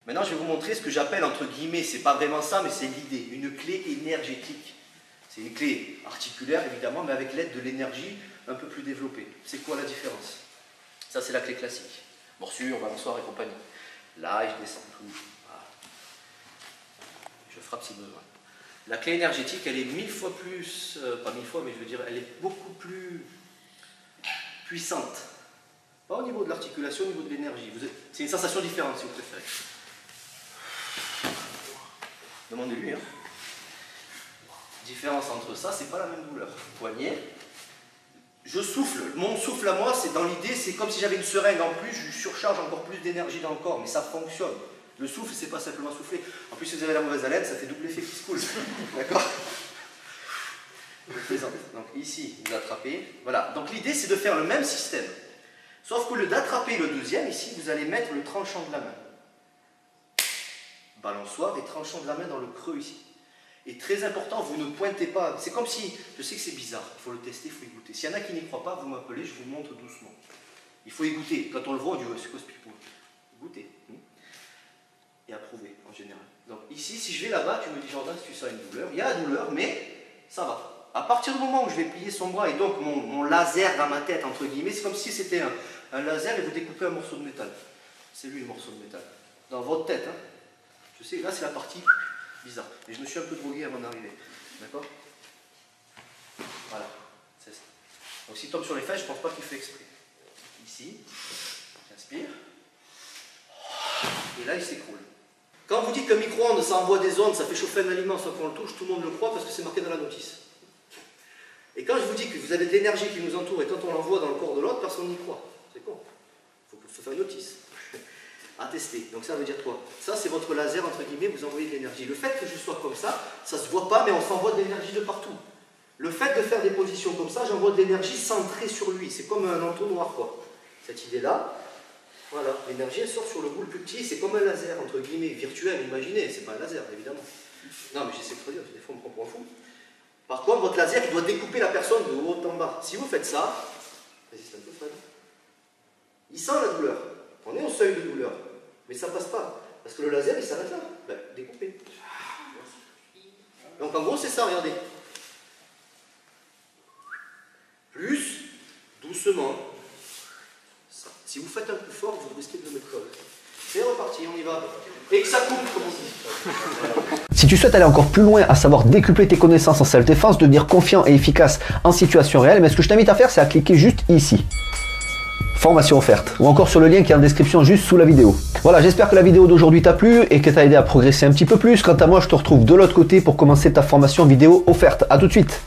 Maintenant, je vais vous montrer ce que j'appelle, entre guillemets, c'est pas vraiment ça, mais c'est l'idée, une clé énergétique. C'est une clé articulaire, évidemment, mais avec l'aide de l'énergie un peu plus développée. C'est quoi la différence? Ça, c'est la clé classique. Morsure, balançoire et compagnie. Là, et je descends tout. Voilà. Je frappe si besoin. La clé énergétique, elle est 1000 fois plus, pas 1000 fois, mais je veux dire, elle est beaucoup plus puissante. Pas au niveau de l'articulation, au niveau de l'énergie. C'est une sensation différente, si vous préférez. Demandez-lui. Hein. Différence entre ça, c'est pas la même douleur. Poignet. Je souffle. Mon souffle à moi, c'est dans l'idée, c'est comme si j'avais une seringue en plus, je surcharge encore plus d'énergie dans le corps, mais ça fonctionne. Le souffle, c'est pas simplement souffler. En plus, si vous avez la mauvaise haleine, ça fait double effet qui se coule. D'accord? Je plaisante. Donc ici, vous attrapez. Voilà. Donc l'idée, c'est de faire le même système. Sauf qu'au lieu d'attraper le deuxième, ici, vous allez mettre le tranchant de la main. Balançoire et tranchant de la main dans le creux ici. Et très important, vous ne pointez pas. C'est comme si, je sais que c'est bizarre, il faut le tester, il faut y goûter. S'il y en a qui n'y croient pas, vous m'appelez, je vous montre doucement. Il faut y goûter. Quand on le voit, on dit, c'est quoi ce pipeau? Goûter. Et approuver, en général. Donc ici, si je vais là-bas, tu me dis, Jordan, si tu sens une douleur, il y a la douleur, mais ça va. À partir du moment où je vais plier son bras, et donc mon laser dans ma tête, entre guillemets, c'est comme si c'était un laser et vous découpez un morceau de métal. C'est lui le morceau de métal. Dans votre tête, hein. Je sais, là c'est la partie bizarre. Et je me suis un peu drogué à mon arrivée. D'accord? Voilà, c'est ça. Donc s'il tombe sur les fesses, je ne pense pas qu'il fait exprès. Ici, j'inspire. Et là, il s'écroule. Quand vous dites qu'un micro-ondes, ça envoie des ondes, ça fait chauffer un aliment sans qu'on le touche, tout le monde le croit parce que c'est marqué dans la notice. Et quand je vous dis que vous avez de l'énergie qui nous entoure et quand on l'envoie dans le corps de l'autre, personne n'y croit. C'est con. Il faut que ça fasse une notice. À tester. Donc ça veut dire quoi? Ça c'est votre laser, entre guillemets, vous envoyez de l'énergie. Le fait que je sois comme ça se voit pas, mais on s'envoie de l'énergie de partout. Le fait de faire des positions comme ça, j'envoie de l'énergie centrée sur lui. C'est comme un entonnoir, quoi. Cette idée-là, voilà, l'énergie elle sort sur le bout le plus petit, c'est comme un laser, entre guillemets, virtuel, imaginez, c'est pas un laser, évidemment. Non, mais j'essaie de traduire, des fois on me prend pour un fou. Par contre, votre laser, il doit découper la personne de haut en bas. Si vous faites ça, résiste un peu, Fred. Il sent la douleur. On est au seuil de douleur. Mais ça passe pas. Parce que le laser, il s'arrête là. Ben, découpé. Donc en gros, c'est ça, regardez. Plus, doucement. Ça. Si vous faites un coup fort, vous risquez de le mettre colle. C'est reparti, on y va. Et que ça coupe, comme on dit. Si tu souhaites aller encore plus loin, à savoir décupler tes connaissances en self-défense, devenir confiant et efficace en situation réelle, mais ce que je t'invite à faire, c'est à cliquer juste ici. Formation offerte, ou encore sur le lien qui est en description juste sous la vidéo. Voilà, j'espère que la vidéo d'aujourd'hui t'a plu et que t'a aidé à progresser un petit peu plus. Quant à moi, je te retrouve de l'autre côté pour commencer ta formation vidéo offerte. A tout de suite.